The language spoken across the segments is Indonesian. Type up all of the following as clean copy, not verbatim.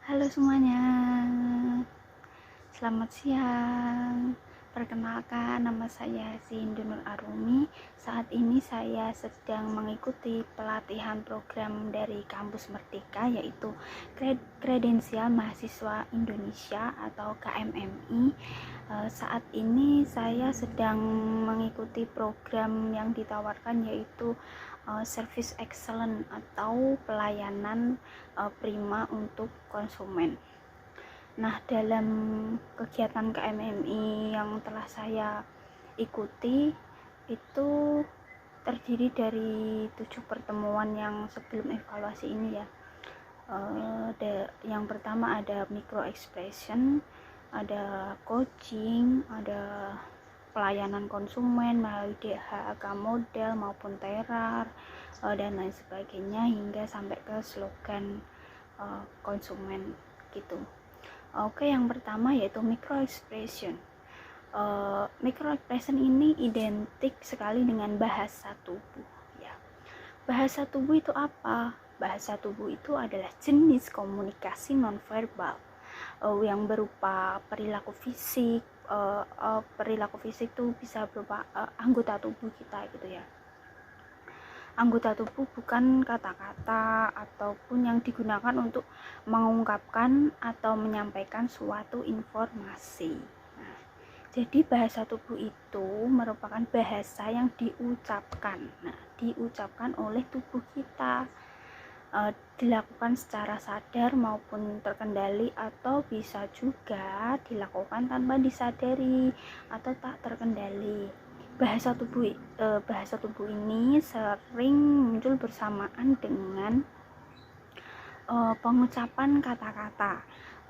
Halo semuanya, selamat siang. Perkenalkan, nama saya Sindu Nur Arumi. Saat ini saya sedang mengikuti pelatihan program dari Kampus Merdeka, yaitu Kredensial Mahasiswa Indonesia atau KMMI. Saat ini saya sedang mengikuti program yang ditawarkan, yaitu Service Excellent atau pelayanan prima untuk konsumen. Nah, dalam kegiatan KMMI yang telah saya ikuti itu terdiri dari 7 pertemuan yang sebelum evaluasi ini ya. Yang pertama ada micro expression, ada coaching, ada pelayanan konsumen melalui DHAK model maupun terar dan lain sebagainya, hingga sampai ke slogan konsumen gitu. Oke, yang pertama yaitu micro expression. Micro expression ini identik sekali dengan bahasa tubuh ya. Bahasa tubuh itu apa? Bahasa tubuh itu adalah jenis komunikasi nonverbal yang berupa perilaku fisik. Perilaku fisik itu bisa berupa anggota tubuh kita gitu ya. Anggota tubuh bukan kata-kata ataupun yang digunakan untuk mengungkapkan atau menyampaikan suatu informasi. Nah, jadi bahasa tubuh itu merupakan bahasa yang diucapkan. Nah, diucapkan oleh tubuh kita, dilakukan secara sadar maupun terkendali, atau bisa juga dilakukan tanpa disadari atau tak terkendali. Bahasa tubuh ini sering muncul bersamaan dengan pengucapan kata-kata.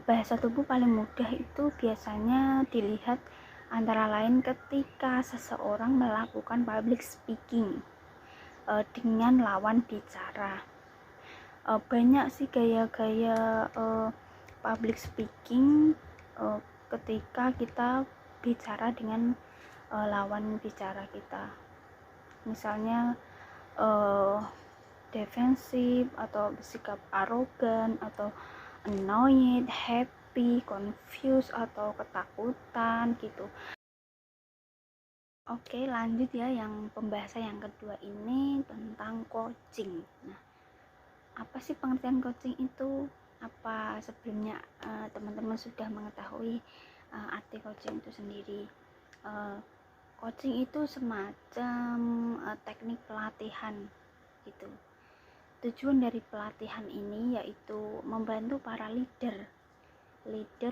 Bahasa tubuh paling mudah itu biasanya dilihat antara lain ketika seseorang melakukan public speaking dengan lawan bicara. Banyak sih gaya-gaya public speaking ketika kita bicara dengan lawan bicara kita. Misalnya defensif atau bersikap arogan atau annoyed, happy, confused atau ketakutan gitu. Oke, lanjut ya, yang pembahasan yang kedua ini tentang coaching. Nah, apa sih pengertian coaching itu? Apa sebelumnya teman-teman sudah mengetahui arti coaching itu sendiri? Coaching itu semacam teknik pelatihan gitu. Tujuan dari pelatihan ini yaitu membantu para leader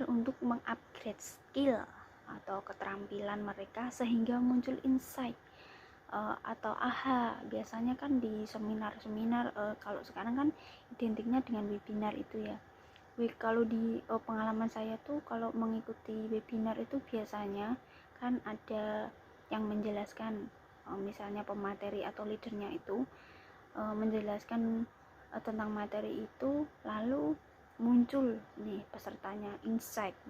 untuk mengupgrade skill atau keterampilan mereka sehingga muncul insight atau aha. Biasanya kan di seminar-seminar, kalau sekarang kan identiknya dengan webinar itu ya. Kalau di pengalaman saya tuh, kalau mengikuti webinar itu biasanya kan ada yang menjelaskan, misalnya pemateri atau leadernya itu menjelaskan tentang materi itu, lalu muncul nih pesertanya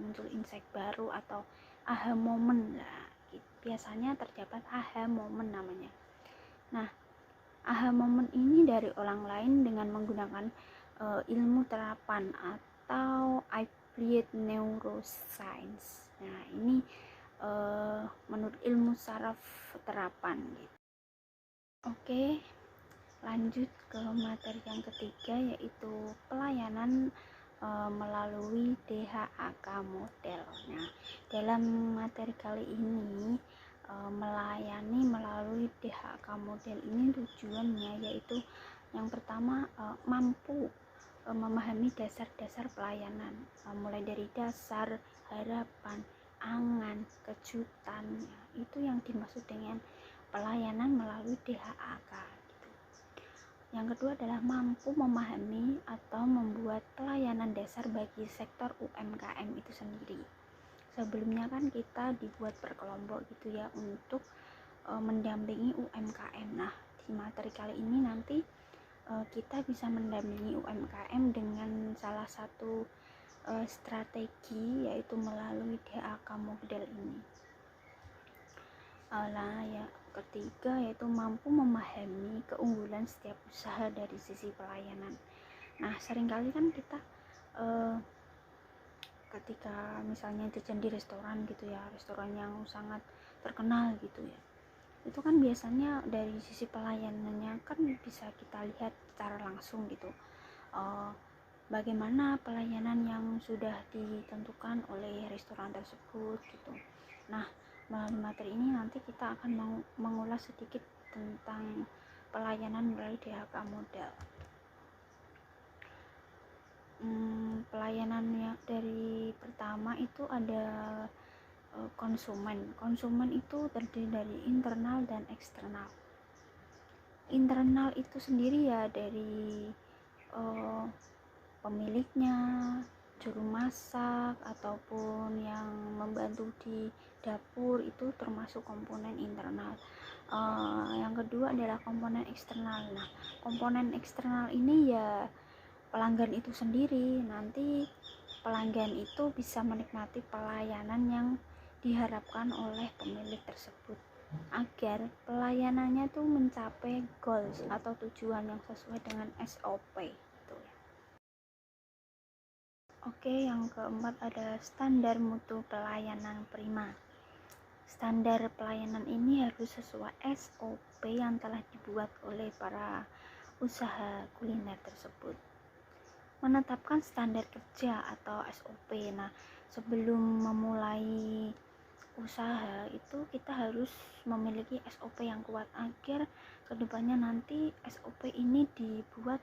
muncul insight baru atau aha moment lah. Biasanya terdapat aha moment namanya. Nah, aha moment ini dari orang lain dengan menggunakan ilmu terapan atau applied neuroscience. Nah, ini menurut ilmu saraf terapan gitu. Oke, lanjut ke materi yang ketiga, yaitu pelayanan melalui DHAK model. Nah, dalam materi kali ini melayani melalui DHAK model ini tujuannya yaitu yang pertama mampu memahami dasar-dasar pelayanan, mulai dari dasar, harapan, angan, kejutan. Nah, itu yang dimaksud dengan pelayanan melalui DHAK gitu. Yang kedua adalah mampu memahami atau membuat pelayanan dasar bagi sektor UMKM itu sendiri. Sebelumnya kan kita dibuat berkelompok gitu ya untuk mendampingi UMKM. Nah, di materi kali ini nanti kita bisa mendampingi UMKM dengan salah satu strategi, yaitu melalui DHAK model ini. Nah, ya ketiga yaitu mampu memahami keunggulan setiap usaha dari sisi pelayanan. Nah, seringkali kan kita ketika misalnya jajan di restoran gitu ya, restoran yang sangat terkenal gitu ya, itu kan biasanya dari sisi pelayanannya kan bisa kita lihat secara langsung gitu, uh, bagaimana pelayanan yang sudah ditentukan oleh restoran tersebut gitu. Nah, melalui materi ini nanti kita akan mengulas sedikit tentang pelayanan melalui DHK modal. Pelayanannya dari pertama itu ada konsumen. Konsumen itu terdiri dari internal dan eksternal. Internal itu sendiri ya dari pemiliknya, juru masak ataupun yang membantu di dapur, itu termasuk komponen internal. Yang kedua adalah komponen eksternal. Nah, komponen eksternal ini ya pelanggan itu sendiri. Nanti pelanggan itu bisa menikmati pelayanan yang diharapkan oleh pemilik tersebut agar pelayanannya tuh mencapai goals atau tujuan yang sesuai dengan SOP gitu ya. Oke, yang keempat adalah standar mutu pelayanan prima. Standar pelayanan ini harus sesuai SOP yang telah dibuat oleh para usaha kuliner tersebut. Menetapkan standar kerja atau SOP. Nah, sebelum memulai usaha itu kita harus memiliki SOP yang kuat agar kedepannya nanti SOP ini dibuat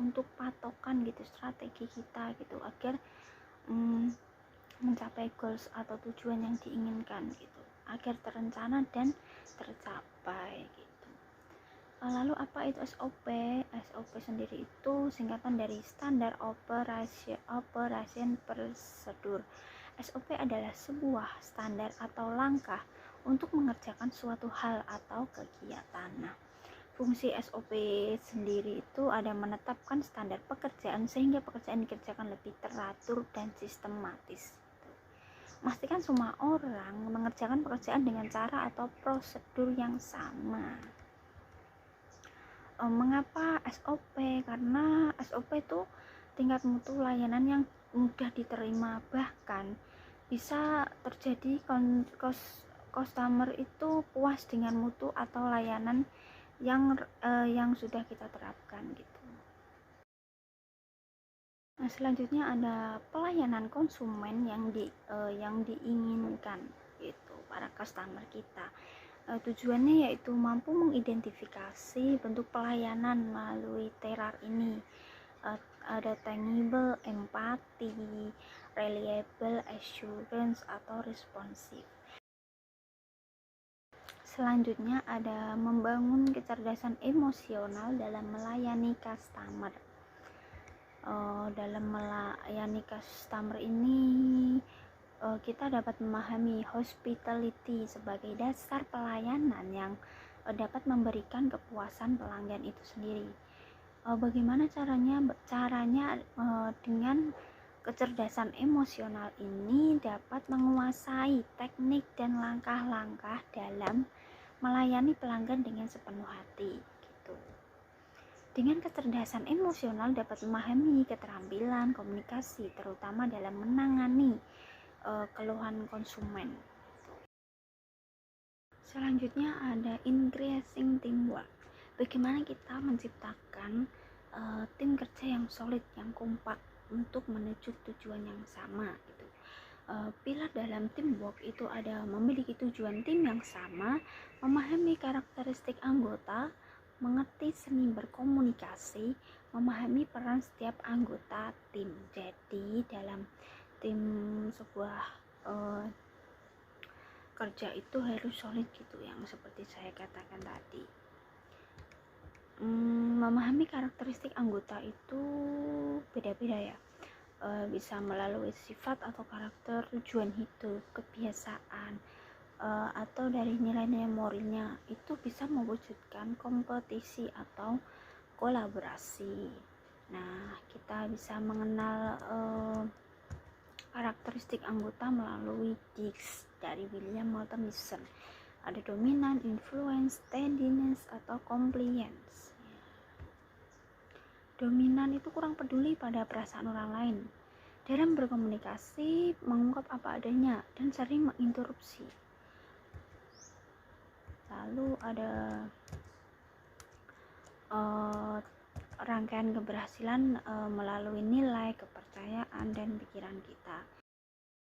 untuk patokan gitu, strategi kita gitu, agar mencapai goals atau tujuan yang diinginkan gitu, agar terencana dan tercapai gitu. Lalu apa itu SOP? SOP sendiri itu singkatan dari Standard Operation Procedure. SOP adalah sebuah standar atau langkah untuk mengerjakan suatu hal atau kegiatan. Nah, fungsi SOP sendiri itu ada menetapkan standar pekerjaan sehingga pekerjaan dikerjakan lebih teratur dan sistematis. Memastikan semua orang mengerjakan pekerjaan dengan cara atau prosedur yang sama. Mengapa SOP? Karena SOP itu tingkat mutu layanan yang mudah diterima, bahkan bisa terjadi customer itu puas dengan mutu atau layanan yang sudah kita terapkan gitu. Nah, selanjutnya ada pelayanan konsumen yang diinginkan gitu para customer kita. Tujuannya yaitu mampu mengidentifikasi bentuk pelayanan melalui terar ini. Ada tangible, empati, reliable, assurance, atau responsive. Selanjutnya ada membangun kecerdasan emosional dalam melayani customer. Dalam melayani customer ini kita dapat memahami hospitality sebagai dasar pelayanan yang dapat memberikan kepuasan pelanggan itu sendiri. Bagaimana caranya dengan kecerdasan emosional ini dapat menguasai teknik dan langkah-langkah dalam melayani pelanggan dengan sepenuh hati gitu. Dengan kecerdasan emosional dapat memahami keterampilan komunikasi terutama dalam menangani keluhan konsumen. Selanjutnya ada increasing teamwork. Bagaimana kita menciptakan tim kerja yang solid, yang kompak untuk menuju tujuan yang sama gitu. Pilar dalam teamwork itu ada memiliki tujuan tim yang sama, memahami karakteristik anggota, mengerti seni berkomunikasi, memahami peran setiap anggota tim. Jadi dalam tim sebuah kerja itu harus solid gitu, yang seperti saya katakan tadi. Memahami karakteristik anggota itu beda-beda ya, bisa melalui sifat atau karakter, tujuan hidup, kebiasaan, atau dari nilai-nilai moralnya, itu bisa mewujudkan kompetisi atau kolaborasi. Nah, kita bisa mengenal karakteristik anggota melalui DISC dari William Moulton Gibson. Ada dominan, influence, steadiness, atau compliance. Dominan itu kurang peduli pada perasaan orang lain. dalam berkomunikasi, mengungkap apa adanya, dan sering menginterupsi. Lalu ada rangkaian keberhasilan melalui nilai, kepercayaan, dan pikiran kita.